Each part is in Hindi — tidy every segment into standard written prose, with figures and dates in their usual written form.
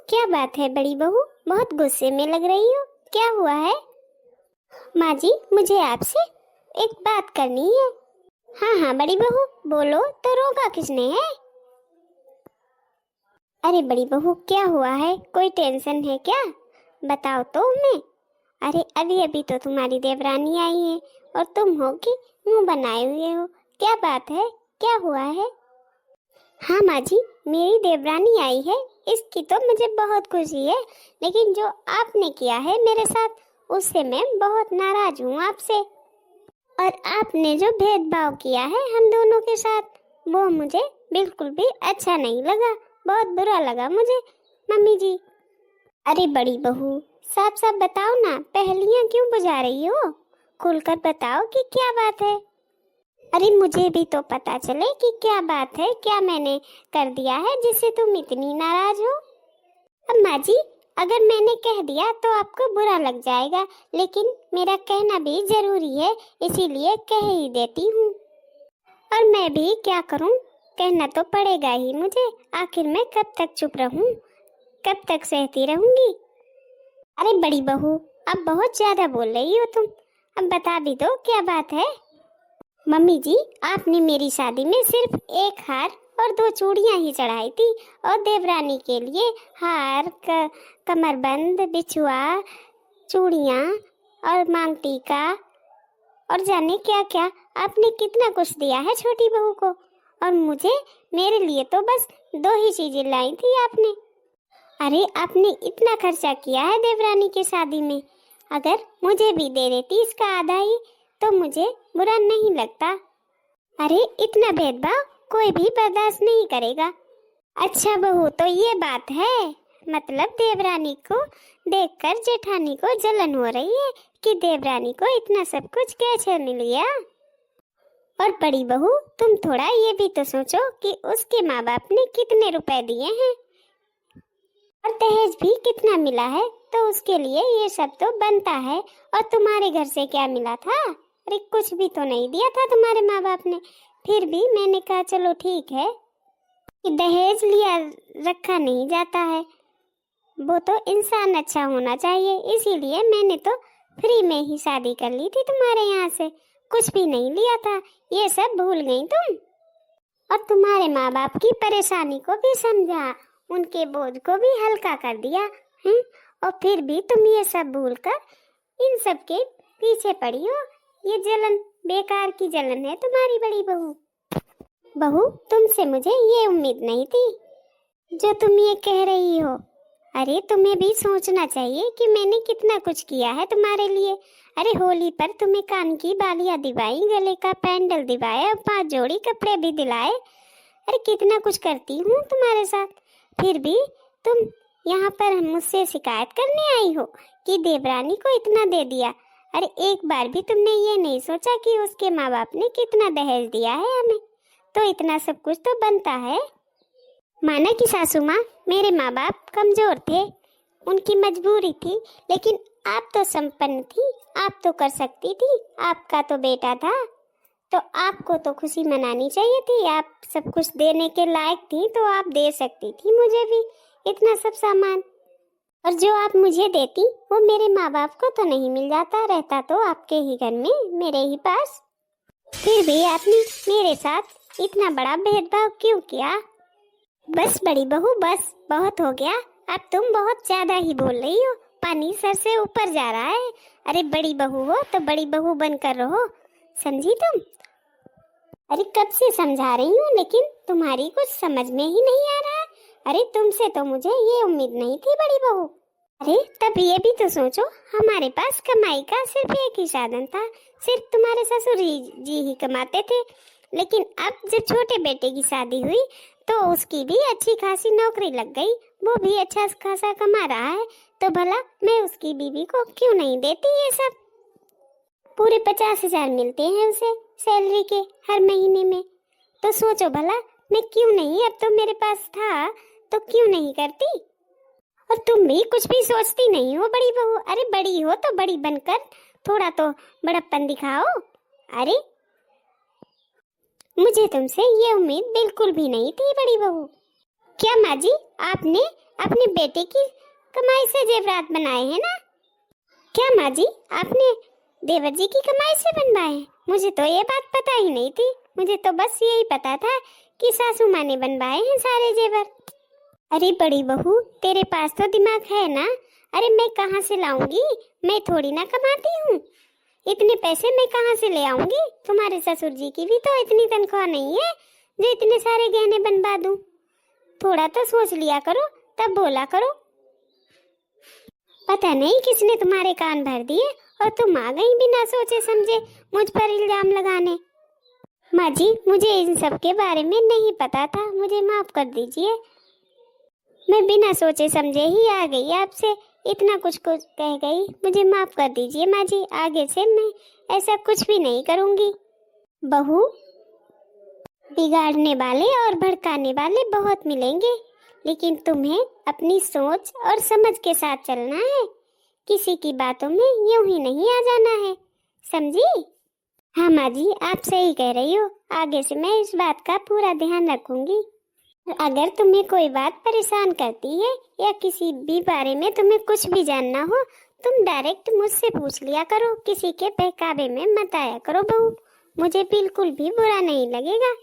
क्या बात है बड़ी बहू, बहुत गुस्से में लग रही हो, क्या हुआ है? माँ जी, मुझे आपसे एक बात करनी है। हाँ हाँ बड़ी बहू, बोलो तो, रोका किसने है? अरे बड़ी बहू, क्या हुआ है? कोई टेंशन है क्या? बताओ तो हमें। अरे अभी अभी तो तुम्हारी देवरानी आई है और तुम हो कि मुंह बनाए हुए हो। क्या बात है, क्या हुआ है? हाँ माँ जी, मेरी देवरानी आई है, इसकी तो मुझे बहुत खुशी है, लेकिन जो आपने किया है मेरे साथ, उससे मैं बहुत नाराज हूँ आपसे। और आपने जो भेदभाव किया है हम दोनों के साथ, वो मुझे बिल्कुल भी अच्छा नहीं लगा, बहुत बुरा लगा मुझे मम्मी जी। अरे बड़ी बहू, साफ साफ बताओ ना, पहेलियां क्यों बुझा रही हो? खुलकर बताओ कि क्या बात है। अरे मुझे भी तो पता चले कि क्या बात है, क्या मैंने कर दिया है जिससे तुम इतनी नाराज हो। अम्मा जी, अगर मैंने कह दिया तो आपको बुरा लग जाएगा, लेकिन मेरा कहना भी जरूरी है, इसीलिए कह ही देती हूँ। और मैं भी क्या करूँ, कहना तो पड़ेगा ही मुझे, आखिर मैं कब तक चुप रहूँ, कब तक सहती रहूंगी। अरे बड़ी बहू, अब बहुत ज्यादा बोल रही हो तुम, अब बता भी दो क्या बात है। मम्मी जी, आपने मेरी शादी में सिर्फ एक हार और दो चूड़ियां ही चढ़ाई थी, और देवरानी के लिए हार, कमरबंद, बिछुआ, चूड़ियां और मांग टीका और जाने क्या क्या आपने कितना कुछ दिया है छोटी बहू को। और मुझे, मेरे लिए तो बस दो ही चीजें लाई थी आपने। अरे आपने इतना खर्चा किया है देवरानी की शादी में, अगर मुझे भी दे देती इसका आधा ही तो मुझे बुरा नहीं लगता। अरे इतना भेदभाव कोई भी बर्दाश्त नहीं करेगा। अच्छा बहू, तो ये बात है, मतलब देवरानी को देखकर जेठानी को जलन हो रही है कि देवरानी को इतना सब कुछ कैसे मिल गया। और बड़ी बहू, तुम थोड़ा ये भी तो सोचो कि उसके माँ बाप ने कितने रुपए दिए हैं और दहेज भी कितना मिला है, तो उसके लिए ये सब तो बनता है। और तुम्हारे घर से क्या मिला था? अरे कुछ भी तो नहीं दिया था तुम्हारे माँ बाप ने। फिर भी मैंने कहा चलो ठीक है कि दहेज लिया रखा नहीं जाता है, वो तो इंसान अच्छा होना चाहिए, इसीलिए मैंने तो फ्री में ही शादी कर ली थी तुम्हारे यहाँ से, कुछ भी नहीं लिया था। ये सब भूल गई तुम, और तुम्हारे माँ बाप की परेशानी को भी समझा, उनके बोझ को भी हल्का कर दिया है। और फिर भी तुम ये सब भूलकर इन सब के पीछे पड़ी हो। ये जलन बेकार की जलन है तुम्हारी बड़ी बहू। बहू, तुमसे मुझे ये उम्मीद नहीं थी जो तुम ये कह रही हो। अरे तुम्हें भी सोचना चाहिए कि मैंने कितना कुछ किया है तुम्हारे लिए। अरे होली पर तुम्हें कान की बालियां दिवाई, गले का पेंडल दिवाया, 5 जोड़ी कपड़े भी दिलाए। अरे कितना कुछ करती हूँ तुम्हारे साथ, फिर भी तुम यहाँ पर मुझसे शिकायत करने आई हो कि देवरानी को इतना दे दिया। अरे एक बार भी तुमने ये नहीं सोचा कि उसके माँ बाप ने कितना दहेज दिया है हमें, तो इतना सब कुछ तो बनता है। माना कि सासू माँ, मेरे माँ बाप कमजोर थे, उनकी मजबूरी थी, लेकिन आप तो संपन्न थी, आप तो कर सकती थी, आपका तो बेटा था, तो आपको तो खुशी मनानी चाहिए थी। आप सब कुछ देने के लायक थी, तो आप दे सकती थी मुझे भी इतना सब सामान। और जो आप मुझे देती वो मेरे माँ बाप को तो नहीं मिल जाता, रहता तो आपके ही घर में, मेरे ही पास। फिर भी आपने मेरे साथ इतना बड़ा भेदभाव क्यों किया? बस बड़ी बहू, बस बहुत हो गया, अब तुम बहुत ज्यादा ही बोल रही हो, पानी सर से ऊपर जा रहा है। अरे बड़ी बहू हो तो बड़ी बहू बनकर रहो, समझी तुम? अरे कब से समझा रही हूँ, लेकिन तुम्हारी कुछ समझ में ही नहीं आ रहा। अरे तुमसे तो मुझे ये उम्मीद नहीं थी बड़ी बहू। अरे तब ये भी तो सोचो, हमारे पास कमाई का सिर्फ एक ही साधन था, सिर्फ तुम्हारे ससुर जी ही कमाते थे। लेकिन अब जब छोटे बेटे की शादी हुई तो उसकी भी अच्छी खासी नौकरी लग गई, वो भी अच्छा खासा कमा रहा है, तो भला मैं उसकी बीवी को क्यों नहीं देती ये सब? पूरे 50,000 मिलते हैं उसे सैलरी के हर महीने में, तो सोचो भला मैं क्यों नहीं, अब तो मेरे पास था तो क्यों नहीं करती? और तुम भी कुछ भी सोचती नहीं हो बड़ी बहू। अरे बड़ी हो तो बड़ी बनकर थोड़ा तो बड़प्पन दिखाओ। अरे मुझे तुमसे ये उम्मीद बिल्कुल भी नहीं थी बड़ी बहू। क्या माँ जी, आपने अपने बेटे की कमाई से जेवरात बनाए हैं ना? क्या माँ जी, आपने देवर जी की कमाई से बनवाए हैं? मुझे तो ये बात पता ही नहीं थी। मुझे तो बस यही पता था कि सासू माँ ने बनवाए हैं सारे जेवर। अरे बड़ी बहू, तेरे पास तो दिमाग है ना? अरे मैं कहाँ से लाऊंगी? मैं थोड़ी ना कमाती हूँ। इतने पैसे मैं कहाँ से ले आऊंगी? तुम्हारे ससुर जी की भी तो इतनी तनख्वाह नहीं है जो इतने सारे गहने बनवा दूं। थोड़ा तो सोच लिया करो, तब बोला करो। पता नहीं किसने तुम्हारे कान भर दिए और तुम आ गई बिना सोचे समझे मुझ पर इल्जाम लगाने। माँ जी, मुझे इन सब के बारे में नहीं पता था, मुझे माफ कर दीजिए। मैं बिना सोचे समझे ही आ गई आपसे, इतना कुछ कुछ कह गई। मुझे माफ कर दीजिए माँ जी, आगे से मैं ऐसा कुछ भी नहीं करूँगी। बहू, बिगाड़ने वाले और भड़काने वाले बहुत मिलेंगे, लेकिन तुम्हें अपनी सोच और समझ के साथ चलना है। किसी की बातों में यूं ही नहीं आ जाना है, समझी? हाँ माँ जी, आप सही कह रही हो। आगे से मैं इस बात का पूरा ध्यान रखूंगी। अगर तुम्हें कोई बात परेशान करती है या किसी भी बारे में तुम्हें कुछ भी जानना हो, तुम डायरेक्ट मुझसे पूछ लिया करो। किसी के बहकावे में मत आया करो बहू, मुझे बिल्कुल भी बुरा नहीं लगेगा।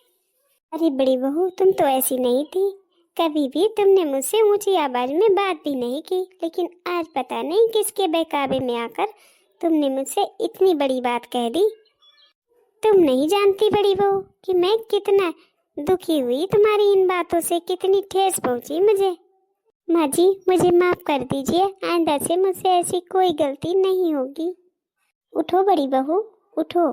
अरे बड़ी बहू, तुम तो ऐसी नहीं थी। कभी भी तुमने मुझसे ऊंची आवाज में बात भी नहीं की, लेकिन आज पता नहीं किसके बहकावे में आकर तुमने मुझसे इतनी बड़ी बात कह दी। तुम नहीं जानती बड़ी बहू कि मैं कितना दुखी हुई तुम्हारी इन बातों से, कितनी ठेस पहुंची मुझे। माँ जी, मुझे माफ कर दीजिए, आइंदा से मुझसे ऐसी कोई गलती नहीं होगी। उठो बड़ी बहू, उठो।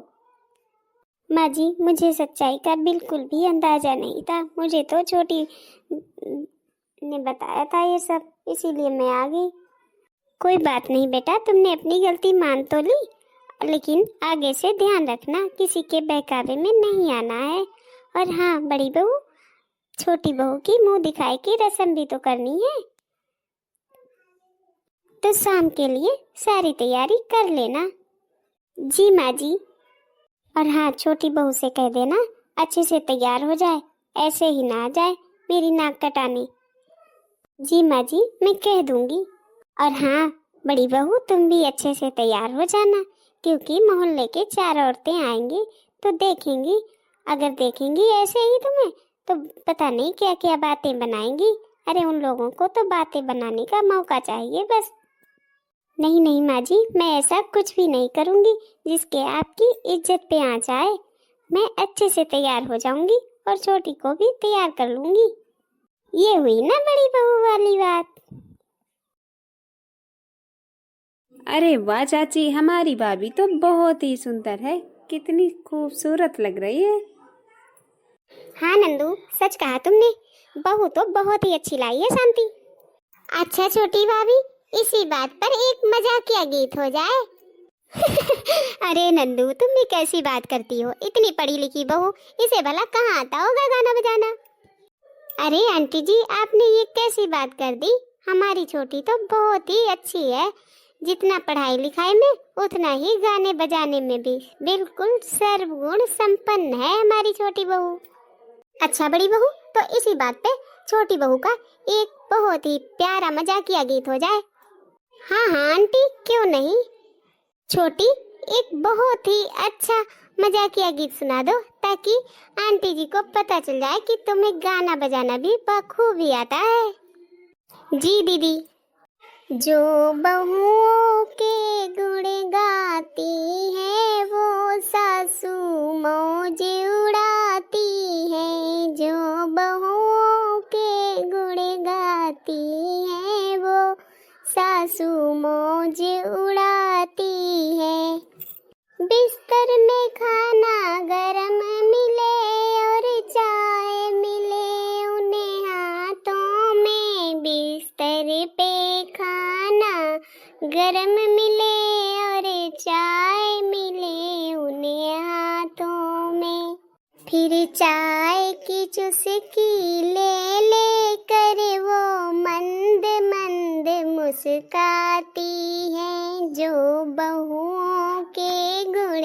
माँ जी, मुझे सच्चाई का बिल्कुल भी अंदाजा नहीं था। मुझे तो छोटी ने बताया था ये सब, इसीलिए मैं आ गई। कोई बात नहीं बेटा, तुमने अपनी गलती मान तो ली, लेकिन आगे से ध्यान रखना, किसी के बहकावे में नहीं आना है। और हाँ बड़ी बहू, छोटी बहू की मुंह दिखाई की रस्म भी तो करनी है, तो शाम के लिए सारी तैयारी कर लेना। जी माँ जी। और हाँ, छोटी बहू से कह देना अच्छे से तैयार हो जाए, ऐसे ही ना आ जाए मेरी नाक कटाने। जी माँ जी, मैं कह दूंगी। और हाँ बड़ी बहू, तुम भी अच्छे से तैयार हो जाना, क्योंकि मोहल्ले के 4 औरतें आएंगी तो देखेंगी। अगर देखेंगी ऐसे ही तुम्हें तो पता नहीं क्या क्या बातें बनाएंगी। अरे उन लोगों को तो बातें बनाने का मौका चाहिए बस। नहीं नहीं माँ जी, मैं ऐसा कुछ भी नहीं करूँगी जिसके आपकी इज्जत पे आँच आए। मैं अच्छे से तैयार हो जाऊंगी और छोटी को भी तैयार कर लूंगी। ये हुई ना बड़ी बहू वाली बात। अरे वाह चाची, हमारी भाभी तो बहुत ही सुंदर है, कितनी खूबसूरत लग रही है। हाँ नंदू, सच कहा तुमने, बहू तो बहुत ही अच्छी लाई है शांति। अच्छा छोटी भाभी, इसी बात पर एक मजाकिया गीत हो जाए। अरे नंदू, तुम भी कैसी बात करती हो? इतनी पढ़ी लिखी बहू, इसे भला कहाँ आता होगा गाना बजाना? अरे आंटी जी, आपने ये कैसी बात कर दी? हमारी छोटी तो बहुत ही अच्छी है, जितना पढ़ाई लिखाई में उतना ही गाने बजाने में भी बिल्कुल सर्वगुण संपन्न है हमारी छोटी बहू। अच्छा बड़ी बहू, तो इसी बात पे छोटी बहू का एक बहुत ही प्यारा मजाकिया गीत हो जाए। हाँ हाँ आंटी, क्यों नहीं। छोटी, एक बहुत ही अच्छा मजाकिया गीत सुना दो, ताकि आंटी जी को पता चल जाए कि तुम्हें गाना बजाना भी बखूबी आता है। जी दीदी। जो बहुओं के गुण गाती है वो सासू मौज उड़ाती है। जो बहुओं के गुण गाती है वो सासू मौज उड़ाती है। बिस्तर में खाना गरम मिले और चाय मिले उन्हें हाथों में। बिस्तर पे खाना गरम मिले और चाय मिले उन्हें हाथों में। फिर चाय की चुस्की ले ले कर वो मंद मंद मुस्काती है। जो बहुओं के गुण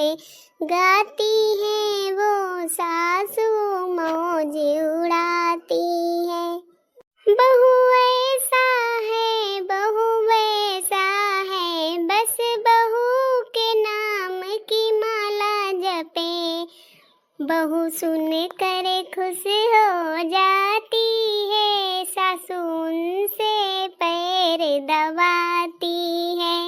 गाती है वो सासू मौज उड़ाती है। बहू ऐसा है, बहू वैसा है, बस बहू के नाम की माला जपे, बहू सुन कर खुश हो जाती है, सासू उनसे पैर दबाती है।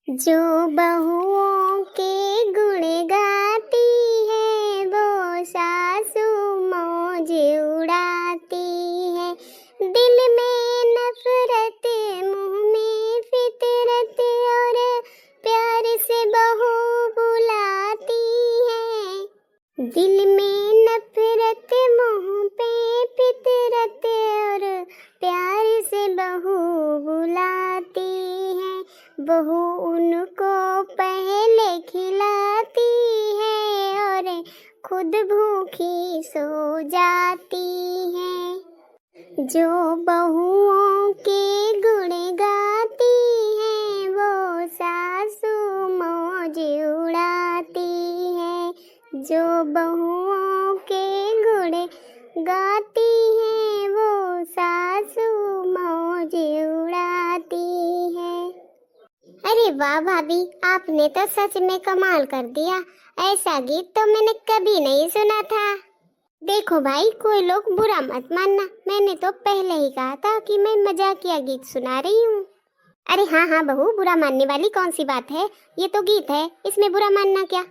जो बहुओं के गुण गाती है, वो सासू मौज उड़ाती है। दिल में नफरत, मुंह में फितरत, और प्यार से बहू बुलाती है। दिल में नफरत, मुंह पे फितरत, और प्यार से बहू बुलाती है। बहू उनको पहले खिलाती है, और खुद भूखी सो जाती है। जो बहुओं के गुण गाती है, वो सासू मौज उड़ाती है। जो बहुओं के गुण गाती है, वो सासू मौज उड़ाती है। अरे वाह भाभी, आपने तो सच में कमाल कर दिया। ऐसा गीत तो मैंने कभी नहीं सुना था। देखो भाई, कोई लोग बुरा मत मानना, मैंने तो पहले ही कहा था कि मैं मजाकिया गीत सुना रही हूँ। अरे हाँ हाँ बहू, बुरा मानने वाली कौन सी बात है, ये तो गीत है, इसमें बुरा मानना क्या।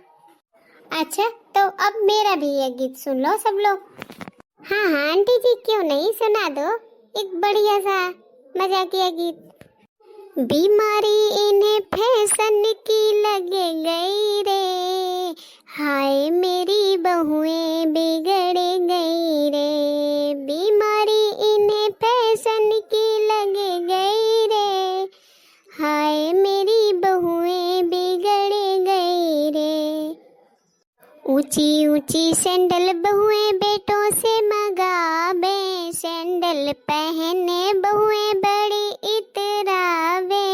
अच्छा, तो अब मेरा भी ये गीत सुन लो सब लोग। हाँ हाँ आंटी जी, क्यों नहीं, सुना दो एक बढ़िया सा मजाकिया गीत। बीमारी इन्हें फैशन की लगे गई रे, हाय मेरी बहुएं बिगड़ गई रे। बीमारी इन्हें फैशन की लगे गई रे, हाय मेरी बहुएं बिगड़ गई रे। ऊंची ऊंची सैंडल बहुएं बेटों से मंगावे, सैंडल पहने बहुएं बड़ी इतरावे।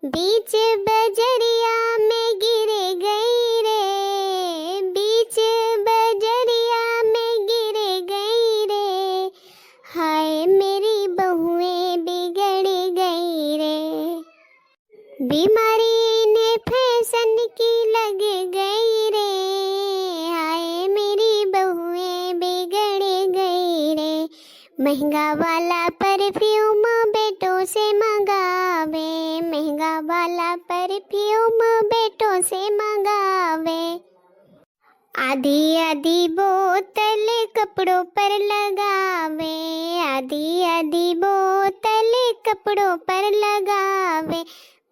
बीच बजरिया में गिर गई रे, बीच बजरिया में गिर गई रे, हाय मेरी बहुएं बिगड़ गई रे। बीमारी इन्हें फैशन की लग गई रे, हाय मेरी बहुएं बिगड़ गई रे। महंगा वाला परफ्यूम बेटों से मंगावे, महंगा वाला परफ्यूम बेटों से मंगावे। आधी आधी बोतल कपड़ों पर लगावे, आधी आधी बोतल कपड़ों पर लगावे।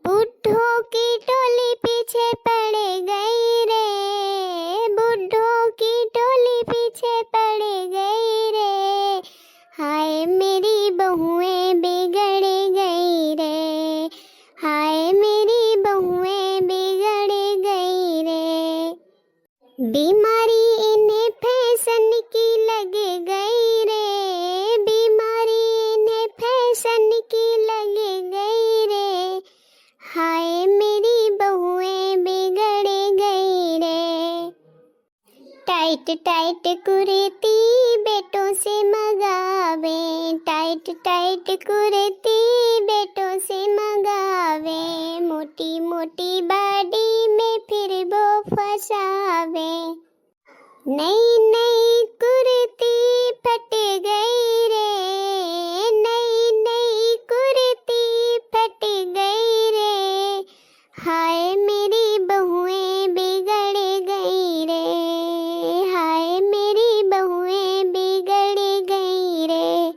बुढ़ों की टोली पीछे पड़ गई रे, बुढ़ों की टोली पीछे पड़ गई रे, हाय मेरी बहुएं बिगड़ गई रे, हाय मेरी बहुएं बिगड़ गई रे। बीमारी इन्हें फैशन की लग गई रे, बीमारी इन्हें फैशन की लग गई रे, हाय मेरी बहुएं बिगड़ गई रे। टाइट टाइट कुर्ती बेटों से मंगावे, टाइट टाइट कुर्ती बेटों से मंगावे। मोटी मोटी बॉडी में फिर वो फंसावे। नई नई कुर्ती फट गई रे, नई नई कुर्ती फट गई रे, हाय मेरी बहुएं बिगड़ गई रे, हाय मेरी बहुएं बिगड़ गई रे।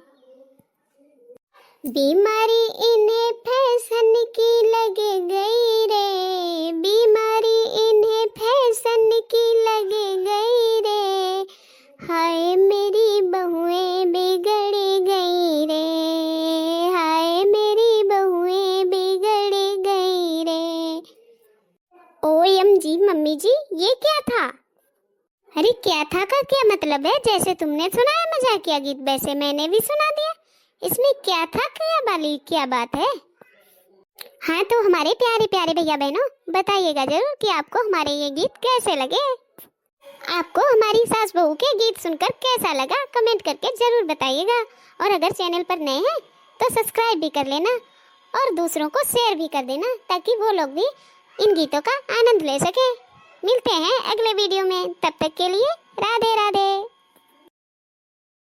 बीमारी इन्हें फैशन की लग गई रे, बीमारी इन्हें फैशन की लग गई रे, हाय मेरी बहुएं बिगड़ गई रे, हाय मेरी बहुएं बिगड़ गई रे। OMG मम्मी जी, ये क्या था। अरे क्या था का क्या मतलब है, जैसे तुमने सुना है मजाकिया गीत वैसे मैंने भी सुना दिया। इसमें क्या था क्या वाली क्या बात है। हाँ तो हमारे प्यारे प्यारे भैया बहनों बताइएगा जरूर कि आपको हमारे ये गीत कैसे लगे। आपको हमारी सास बहू के गीत सुनकर कैसा लगा कमेंट करके जरूर बताइएगा। और अगर चैनल पर नए हैं तो सब्सक्राइब भी कर लेना और दूसरों को शेयर भी कर देना ताकि वो लोग भी इन गीतों का आनंद ले सके। मिलते हैं अगले वीडियो में, तब तक के लिए राधे राधे।